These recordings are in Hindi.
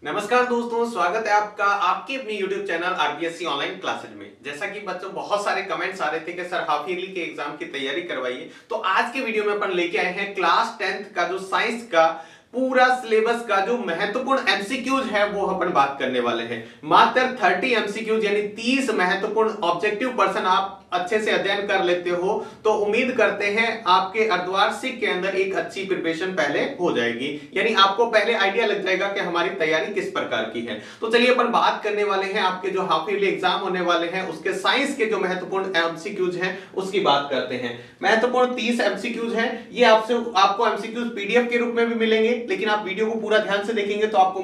नमस्कार दोस्तों, स्वागत है आपका आपके अपने YouTube channel RBSC online classes में। जैसा कि बच्चों बहुत सारे कमेंट्स आ रहे थे कि सर हाफ ईयरली के एग्जाम की तैयारी करवाइए, तो आज के वीडियो में अपन लेके आए हैं क्लास 10th का जो साइंस का पूरा सिलेबस का जो महत्वपूर्ण एमसीक्यूज है वो अपन बात करने वाले हैं। मात्र 30 एमसीक्यूज यानी 30 महत्वपूर्ण ऑब्जेक्टिव पर्सन आप अच्छे से अध्ययन कर लेते हो तो उम्मीद करते हैं आपके अर्धवार्षिक के अंदर एक अच्छी प्रिपरेशन पहले हो जाएगी, यानी आपको पहले आइडिया लग जाएगा कि हमारी तैयारी किस प्रकार की है। तो चलिए अपन बात करने वाले हैं आपके जो हाफ ईयरली एग्जाम होने वाले हैं उसके साइंस के जो महत्वपूर्ण एमसीक्यूज हैं उसकी बात करते हैं। महत्वपूर्ण 30 एमसीक्यूज हैं। ये आपको एमसीक्यूज पीडीएफ के रूप में भी मिलेंगे, लेकिन आप वीडियो को पूरा ध्यान से देखेंगे तो आपको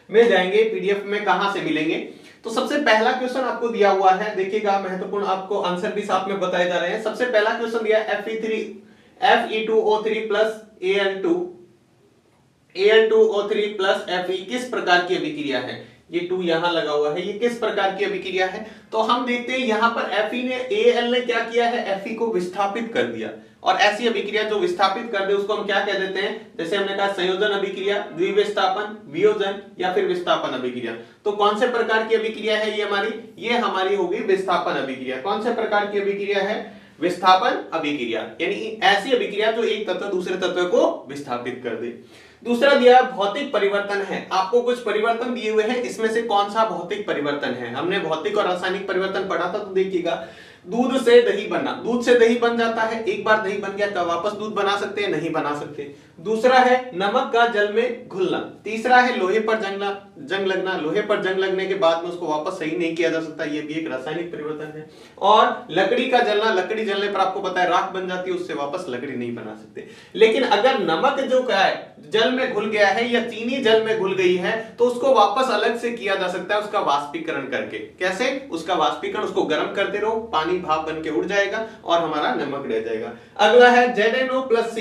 मिल जाएंगे। पीडीएफ में कहां से मिलेंगे? तो सबसे पहला क्वेश्चन आपको दिया हुआ है, देखिएगा महत्वपूर्ण, आपको आंसर भी साथ में बताए जा रहे हैं। सबसे पहला क्वेश्चन दिया Fe2O3 plus Al2O3 plus Fe किस प्रकार की अभिक्रिया है? ये 2 यहां लगा हुआ है, ये किस प्रकार की अभिक्रिया है? तो हम देखते हैं यहां पर Fe ने Al ने क्या किया है, Fe को विस्थापित कर दिया, और ऐसी अभिक्रिया जो विस्थापित कर दे उसको हम क्या कह देते हैं? जैसे हमने कहा संयोजन अभिक्रिया, द्विविस्थापन, वियोजन या फिर विस्थापन अभिक्रिया। तो कौन से प्रकार की अभिक्रिया है ये हमारी होगी विस्थापन अभिक्रिया। कौन से प्रकार की अभिक्रिया है? विस्थापन अभिक्रिया, यानी ऐसी अभिक्रिया जो एक तत्व दूसरे तत्व को विस्थापित कर दे। दूसरा दिया भौतिक परिवर्तन है, आपको कुछ परिवर्तन दिए हुए हैं, इसमें से कौन सा भौतिक परिवर्तन है? हमने भौतिक और रासायनिक परिवर्तन पढ़ा था, तो देखिएगा दूध से दही बनना, दूध से दही बन जाता है, एक बार दही बन गया क्या वापस दूध बना सकते हैं? नहीं बना सकते। दूसरा है नमक का जल में घुलना। तीसरा है लोहे पर जंग लगना, लोहे पर जंग लगने के बाद में उसको वापस सही नहीं किया जा सकता, ये भी एक रासायनिक परिवर्तन है। और लकड़ी का जलना, लकड़ी जलने पर आपको पता है राख बन जाती है, उससे वापस लकड़ी नहीं बना सकते। लेकिन अगर नमक जो क्या है जल में घुल गया है या चीनी जल में घुल गई है तो उसको वापस अलग से किया जा सकता है, उसका वाष्पीकरण करके। कैसे? उसका वाष्पीकरण, उसको गर्म करते रहो, पानी भाप बन के उड़ जाएगा और हमारा नमक रह जाएगा। अगला है ZnO plus C।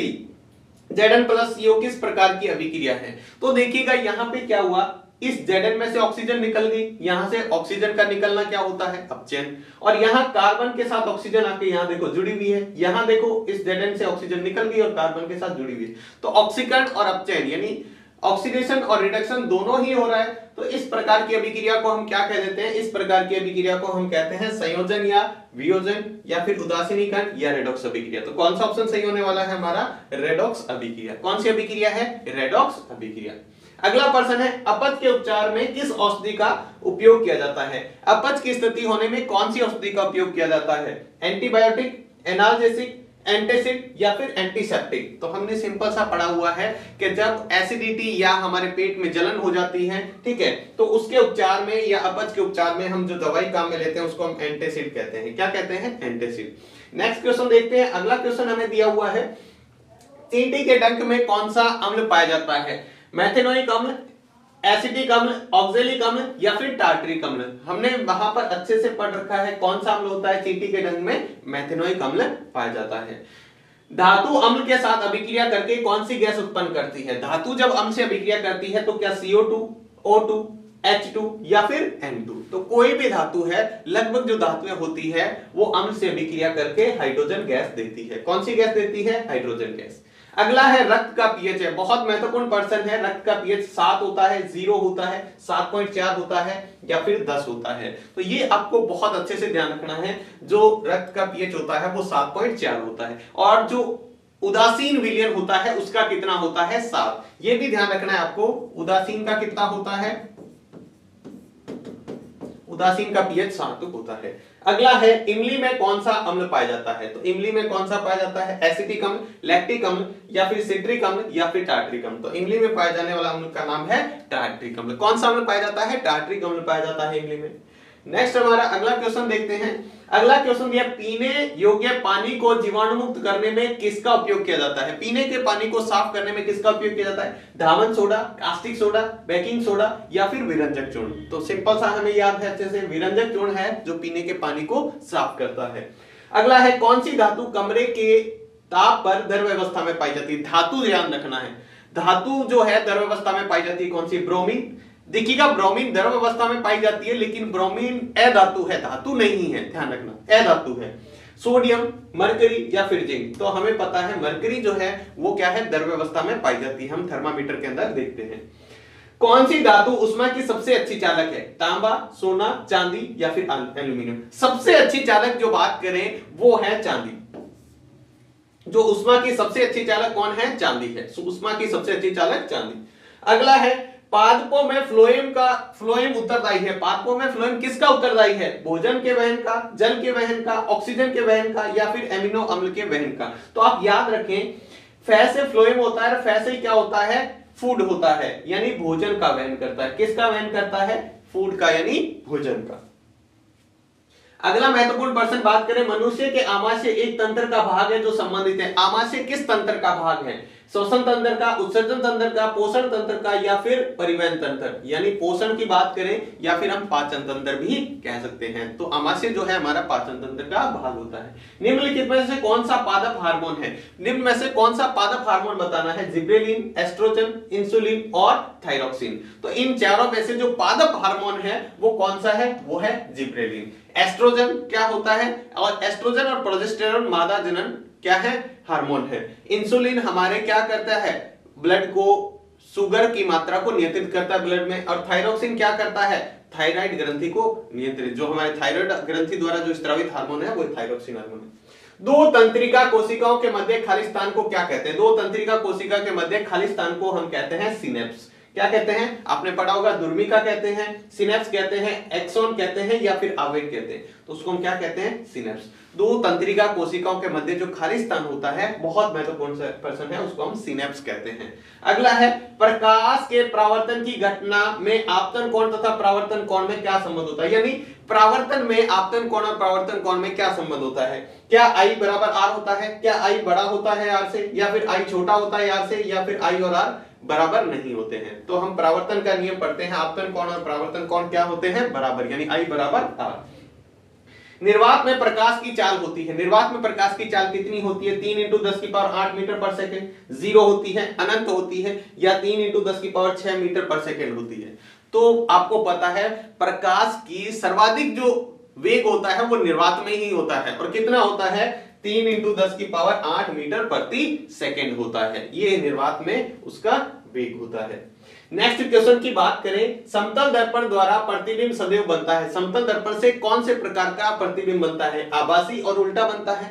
Zn plus CO किस प्रकार की अभिक्रिया है? तो देखिएगा यहाँ पे क्या हुआ, इस Zn में से ऑक्सीजन निकल गई, यहां से ऑक्सीजन का निकलना क्या होता है? अपचयन। और यहां कार्बन के साथ ऑक्सीजन आके यहां देखो जुड़ी हुई है, यहां देखो इस Zn से ऑक्सीजन निकल गई और कार्बन के साथ जुड़ी हुई है। तो ऑक्सीकरण और अपचयन यानी ऑक्सीडेशन और रिडक्शन दोनों ही हो रहा है। तो इस प्रकार की अभिक्रिया को हम क्या कह देते हैं? इस प्रकार की अभिक्रिया को हम कहते हैं संयोजन या वियोजन या फिर उदासीनीकरण या रेडॉक्स अभिक्रिया। तो कौन सा ऑप्शन सही होने वाला है हमारा? रेडॉक्स अभिक्रिया। कौन सी अभिक्रिया है? रेडॉक्स अभिक्रिया। अगला प्रश्न है अपच के उपचार में किस औषधि का उपयोग किया जाता है? अपच की स्थिति होने में कौन सी औषधि का उपयोग किया जाता है? एंटीबायोटिक, एनाल्जेसिक, एंटासिड या फिर एंटीसेप्टिक। तो हमने सिंपल सा पढ़ा हुआ है कि जब एसिडिटी या हमारे पेट में जलन हो जाती है, ठीक है, तो उसके उपचार में या अपच के उपचार में हम जो दवाई काम में लेते हैं उसको हम एंटासिड कहते हैं। क्या कहते हैं? एंटासिड। नेक्स्ट क्वेश्चन देखते हैं। अगला क्वेश्चन हमें दिया हुआ है चींटी के डंक में कौन सा अम्ल पाया जाता है? मैथेनोइक अम्ल, एसिटिक अम्ल, ऑक्जेलिक अम्ल या फिर टार्टरिक अम्ल। हमने वहां पर अच्छे से पढ़ रखा है कौन सा अम्ल होता है चींटी के डंक में? मैथेनोइक अम्ल पाया जाता है। धातु अम्ल के साथ अभिक्रिया करके कौन सी गैस उत्पन्न करती है? धातु जब अम्ल से अभिक्रिया करती है तो क्या CO2, O2, H2 या फिर N2? तो कोई भी धातु है, लगभग जो धातुएं होती है वो अम्ल से अभिक्रिया करके हाइड्रोजन गैस देती है। कौन सी गैस देती है? Hydrogen gas. अगला है रक्त का पीएच है, बहुत महत्वपूर्ण पर्सन है। रक्त का पीएच 7 होता है, 0 होता है, 7.4 होता है या फिर 10 होता है। तो ये आपको बहुत अच्छे से ध्यान रखना है, जो रक्त का पीएच होता है वो 7.4 होता है, और जो उदासीन विलयन होता है उसका कितना होता है? 7। ये भी ध्यान रखना है आपको, उदासीन का कितना होता है? उदासीन का पीएच 7 होता है। अगला है इमली में कौन सा अम्ल पाया जाता है? तो इमली में कौन सा पाया जाता है? एसिटिक अम्ल, लैक्टिक अम्ल या फिर सिट्रिक अम्ल या फिर टार्टरिक अम्ल। तो इमली में पाया जाने वाला अम्ल का नाम है टार्टरिक अम्ल। कौन सा अम्ल पाया जाता है? टार्टरिक अम्ल पाया जाता है इमली में। नेक्स्ट हमारा अगला क्वेश्चन देखते हैं। अगला क्वेश्चन दिया पीने योग्य पानी को जीवाणु मुक्त करने में किसका उपयोग किया जाता है? पीने के पानी को साफ करने में किसका उपयोग किया जाता है? धावन soda, caustic soda, baking soda या फिर विरंजक चूर्ण। तो सिंपल सा हमें याद है अच्छे से, विरंजक चूर्ण है जो पीने के पानी को साफ करता है। अगला है कौन सी धातु कमरे के ताप पर द्रव अवस्था में पाई जाती है? धातु ध्यान रखना है, धातु जो है द्रव अवस्था में पाई जाती है कौन सी? ब्रोमीन। देखिएगा ब्रोमीन द्रव अवस्था में पाई जाती है, लेकिन ब्रोमीन अधातु है, धातु नहीं है, ध्यान रखना, अधातु है। सोडियम, मरकरी या फिर जिंक। तो हमें पता है मरकरी जो है वो क्या है? द्रव अवस्था में पाई जाती है, हम थर्मामीटर के अंदर देखते हैं। कौन सी धातु ऊष्मा की सबसे अच्छी चालक है? तांबा, सोना, चांदी या फिर एल्यूमिनियम? सबसे अच्छी चालक जो बात करें वो है चांदी। जो ऊष्मा की सबसे अच्छी चालक कौन है? चांदी है। ऊष्मा की सबसे अच्छी चालक चांदी। अगला है पादपों में फ्लोएम उत्तरदायी है। पादपों में फ्लोएम किसका उत्तरदायी है? भोजन के वहन का, जल के वहन का, ऑक्सीजन के वहन का या फिर एमिनो अम्ल के वहन का? तो आप याद रखें, फै से फ्लोएम होता है, फै से क्या होता है? फूड होता है, यानी भोजन का वहन करता है। किसका वहन करता है? फूड का, यानी भोजन का। अगला महत्वपूर्ण प्रश्न बात करें, मनुष्य के आमाशय एक तंत्र का भाग है जो संबंधित है। आमाशय किस तंत्र का भाग है? श्वसन तंत्र का, उत्सर्जन तंत्र का, पोषण तंत्र का या फिर परिवहन तंत्र? यानी पोषण की बात करें या फिर हम पाचन तंत्र भी कह सकते हैं। तो आमाशय जो है हमारा पाचन तंत्र का भाग होता है। निम्नलिखित में से कौन सा पादप हार्मोन है? निम्न में से कौन सा पादप हार्मोन बताना है? जिब्रेलिन, एस्ट्रोजन, इंसुलिन और थायरॉक्सिन। तो इन चारों में से जो पादप हार्मोन है वो कौन सा है? वो है जिब्रेलिन। एस्ट्रोजन क्या होता है? और एस्ट्रोजन और प्रोजेस्टेरोन मादा जनन क्या है? हार्मोन है। इंसुलिन हमारे क्या करता है? ब्लड को, शुगर की मात्रा को नियंत्रित करता है ब्लड में। और थायरॉक्सिन क्या करता है? थायराइड ग्रंथि को नियंत्रित, जो हमारे थायराइड ग्रंथि द्वारा जो स्रावित हार्मोन है वो थायरॉक्सिन हार्मोन है। दो तंत्रिका कोशिकाओं के मध्य खाली स्थान को क्या कहते हैं? दो तंत्रिका कोशिका के मध्य खाली स्थान को हम कहते हैं सिनेप्स। क्या कहते हैं? आपने पढ़ा होगा, दुर्मिका कहते हैं, सिनेप्स कहते हैं, एक्सॉन कहते हैं या फिर आवेग कहते हैं। तो उसको हम क्या कहते हैं? सिनेप्स। दो तंत्रिका कोशिकाओं के मध्य जो खाली स्थान होता है, बहुत महत्वपूर्ण प्रश्न है, उसको हम सिनेप्स कहते हैं। अगला है, प्रकाश के परावर्तन की घटना में आपतन कोण तथा परावर्तन कोण में क्या संबंध होता है? यानी परावर्तन में आपतन कोण और परावर्तन कोण में क्या संबंध होता है? क्या आई बराबर आर होता है? क्या आई बड़ा होता है आर से, या फिर आई छोटा होता है आर से, या फिर आई और आर बराबर नहीं होते हैं? तो हम परावर्तन का नियम पढ़ते हैं, आपतन कोण और परावर्तन कोण क्या होते हैं? बराबर, यानी आई बराबर आर। निर्वात में प्रकाश की चाल होती है। निर्वात में प्रकाश की चाल कितनी होती है? 3 × 10⁸ मीटर पर सेकेंड। 0 होती है, अनंत होती है, या 3 × 10⁶ मीटर पर सेकेंड होती है? तो आपको पता है प्रकाश की सर्वाधिक जो वेग होता है वो निर्वात में ही होता है। और कितना होता है? 3 × 10⁸ मीटर प्रति सेकेंड होता है। ये निर्वात में उसका वेग होता है। नेक्स्ट क्वेश्चन की बात करें, समतल दर्पण द्वारा प्रतिबिंब सदैव बनता है। समतल दर्पण से कौन से प्रकार का प्रतिबिंब बनता है? आभासी और उल्टा बनता है,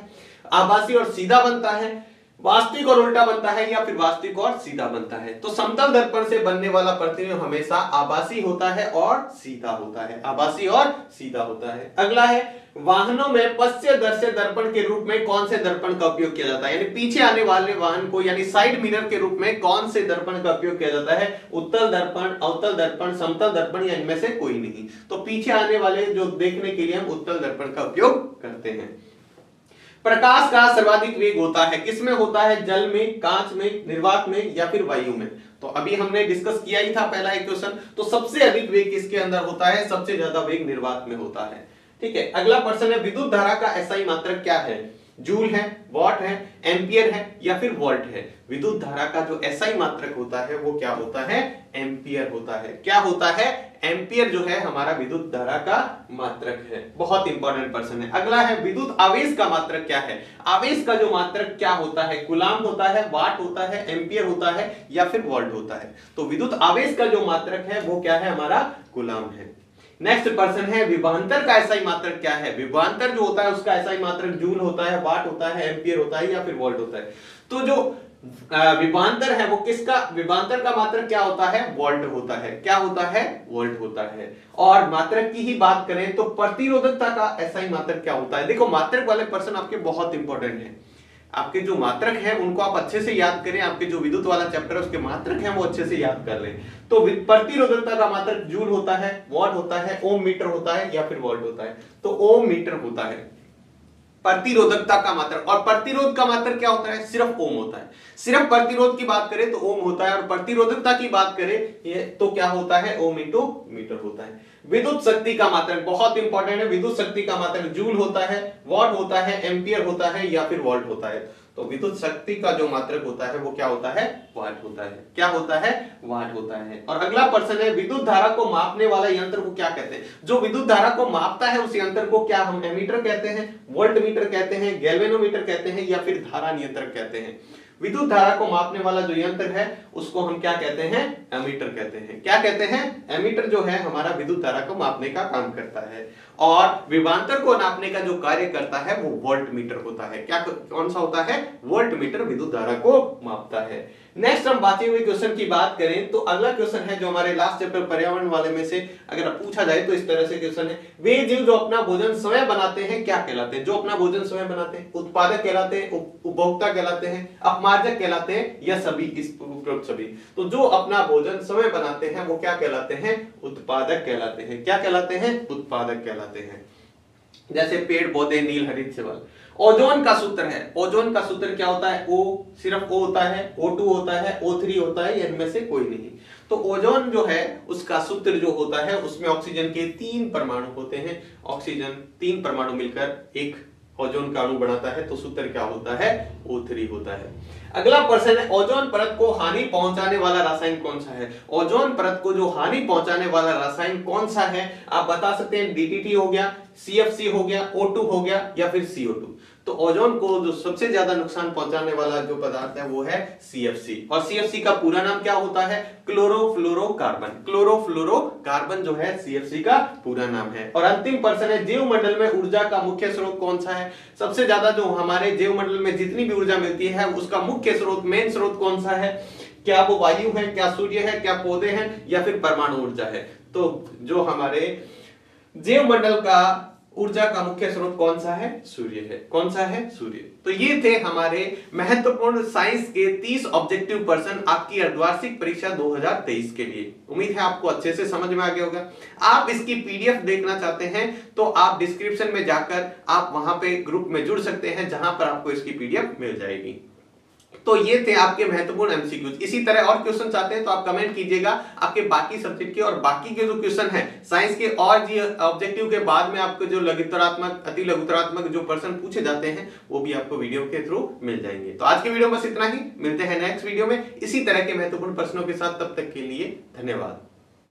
आभासी और सीधा बनता है, वास्तविक और उल्टा बनता है, या फिर वास्तविक और सीधा बनता है? तो समतल दर्पण से बनने वाला प्रतिबिंब हमेशा आभासी होता है और सीधा होता है। आभासी और सीधा होता है। अगला है, वाहनों में पश्च दर्शक दर्पण के रूप में कौन से दर्पण का उपयोग किया जाता है? यानी पीछे आने वाले वाहन को, यानी साइड मिरर के रूप में कौन से दर्पण का उपयोग किया जाता है? उत्तल दर्पण, अवतल दर्पण, समतल दर्पण, या इनमें से कोई नहीं? तो पीछे आने वाले जो देखने के लिए हम उत्तल दर्पण का उपयोग करते हैं। प्रकाश का सर्वाधिक वेग होता है, किसमें होता है? जल में, कांच में, निर्वात में या फिर वायु में? तो अभी हमने डिस्कस किया ही था पहला एक क्वेश्चन। तो सबसे अधिक वेग किसके अंदर होता है? सबसे ज्यादा वेग निर्वात में होता है। ठीक है। अगला प्रश्न है, विद्युत धारा का एसआई मात्रक क्या है? जूल है, वॉट है, एम्पियर है या फिर वोल्ट है? विद्युत धारा का जो एसआई मात्रक होता है वो क्या होता है? एम्पियर होता है। क्या होता है? एम्पियर जो है हमारा विद्युत धारा का मात्रक है। बहुत इंपॉर्टेंट प्रश्न है। अगला है, विद्युत आवेश का मात्रक क्या है? आवेश का जो मात्रक क्या होता है? कूलाम होता है, वाट होता है, एम्पियर होता है या फिर वोल्ट होता है? तो विद्युत आवेश का जो मात्रक है वो क्या है? हमारा कूलाम है। नेक्स्ट प्रश्न है, विभवांतर का एसआई मात्रक क्या है? विभवांतर जो होता है उसका एसआई मात्रक जूल होता है, वाट होता है, एम्पियर होता है या फिर वोल्ट होता है? तो जो विभवांतर है वो किसका? विभवांतर का मात्रक क्या होता है? वोल्ट होता है। क्या होता है? वोल्ट होता है। और मात्रक की ही बात करें तो प्रतिरोधकता का एसआई मात्रक क्या होता है? देखो, मात्रक वाले प्रश्न आपके बहुत इंपॉर्टेंट है। आपके जो मात्रक है उनको आप अच्छे से याद करें। आपके जो विद्युत वाला चैप्टर है उसके मात्रक है वो अच्छे से याद कर लें। तो प्रतिरोधकता का मात्रक जूल होता है, वॉट होता है, ओम मीटर होता है या फिर वोल्ट होता है? तो ओम मीटर होता है प्रतिरोधकता का मात्रक। और प्रतिरोध का मात्रक क्या होता है? सिर्फ ओम होता है। सिर्फ प्रतिरोध की बात करें तो ओम होता है, और प्रतिरोधकता की बात करें ये तो क्या होता है? ओम इंटू मीटर होता है। विद्युत शक्ति का मात्रक बहुत इंपॉर्टेंट है। विद्युत शक्ति का मात्रक जूल होता है, वॉट होता है, एम्पियर होता है या फिर वोल्ट होता है? तो विद्युत शक्ति का जो मात्रक होता है वो क्या होता है? वाट होता है। क्या होता है? वाट होता है। और अगला प्रश्न है, विद्युत धारा को मापने वाला यंत्र को क्या कहते हैं? जो विद्युत धारा को मापता है उस यंत्र को क्या हम एमीटर कहते हैं, वोल्ट मीटर कहते हैं, गैल्वेनोमीटर कहते हैं या फिर धारा नियंत्रक कहते हैं? विद्युत धारा को मापने वाला जो यंत्र है उसको हम क्या कहते हैं, एमीटर कहते हैं। क्या कहते हैं, एमीटर जो है हमारा विद्युत धारा को मापने का काम करता है, और विभवांतर को नापने का जो कार्य करता है वो वोल्ट मीटर होता है। क्या कौन सा होता है, वोल्ट मीटर विद्युत धारा को मापता है। नेक्स्ट हम बाकी हुए क्वेश्चन की बात करें तो अगला क्वेश्चन है जो हमारे लास्ट चैप्टर पर्यावरण वाले में से अगर पूछा जाए तो इस तरह से क्वेश्चन है, वे जीव जो अपना भोजन स्वयं बनाते हैं क्या कहलाते हैं। जो अपना भोजन स्वयं बनाते हैं, उत्पादक कहलाते हैं, उपभोक्ता कहलाते हैं, अपमार्जक कहलाते हैं, या सभी, इस उपरोक्त सभी। तो जो अपना भोजन स्वयं बनाते हैं वो क्या कहलाते हैं, उत्पादक कहलाते हैं। क्या कहलाते हैं, उत्पादक कहलाते हैं। जैसे पेड़ पौधे, नील हरित शैवाल। ओजोन का सूत्र है, ओजोन का सूत्र क्या होता है, O, सिर्फ O होता है, O2 होता है, O3 होता है, या इनमें से कोई नहीं। तो ओजोन जो है उसका सूत्र जो होता है उसमें ऑक्सीजन के 3 परमाणु होते हैं, ऑक्सीजन 3 परमाणु मिलकर एक ओजोन का अणु बनाता है, तो सूत्र क्या होता है, O3 होता है। अगला प्रश्न है, ओजोन परत को हानि पहुंचाने वाला रासायन कौन सा है। ओजोन परत को जो हानि पहुंचाने वाला रासायन कौन सा है, आप बता सकते हैं DDT हो गया, CFC हो गया, O2 हो गया, या फिर CO2। तो ओजोन को जो सबसे ज्यादा नुकसान पहुंचाने वाला जो पदार्थ है वो है CFC, और CFC का पूरा नाम क्या होता है, क्लोरोफ्लोरोकार्बन। क्लोरोफ्लोरोकार्बन जो है CFC का पूरा नाम है। और अंतिम प्रश्न है, जीव मंडल में ऊर्जा का मुख्य स्रोत कौन सा है। सबसे ज्यादा जो हमारे जीव मंडल में जितनी भी ऊर्जा मिलती है उसका मुख्य स्रोत, मेन स्रोत कौन सा है। क्या वो वायु है, क्या सूर्य है, क्या पौधे हैं, या फिर परमाणु ऊर्जा है। तो जो हमारे जीव मंडल का ऊर्जा का मुख्य स्रोत कौन सा है, सूर्य है। कौन सा है, सूर्य। तो ये थे हमारे महत्वपूर्ण साइंस के 30 ऑब्जेक्टिव प्रश्न आपकी अर्धवार्षिक परीक्षा 2023 के लिए। उम्मीद है आपको अच्छे से समझ में आ गया होगा। आप इसकी PDF देखना चाहते हैं तो आप डिस्क्रिप्शन में जाकर आप वहां पे ग्रुप में जुड़ सकते हैं जहां पर आपको इसकी PDF मिल जाएगी। तो ये थे आपके महत्वपूर्ण MCQs। इसी तरह और क्वेश्चन चाहते हैं तो आप कमेंट कीजिएगा आपके बाकी सब्जेक्ट के, और बाकी के जो क्वेश्चन हैं साइंस के और जी ऑब्जेक्टिव के बाद में आपको जो लघुतरात्मक, अति लघुतरात्मक जो प्रश्न पूछे जाते हैं वो भी आपको वीडियो के थ्रू मिल जाएंगे। तो आज के वीडियो में बस इतना ही, मिलते हैं नेक्स्ट वीडियो में इसी तरह के महत्वपूर्ण प्रश्नों के साथ। तब तक के लिए धन्यवाद।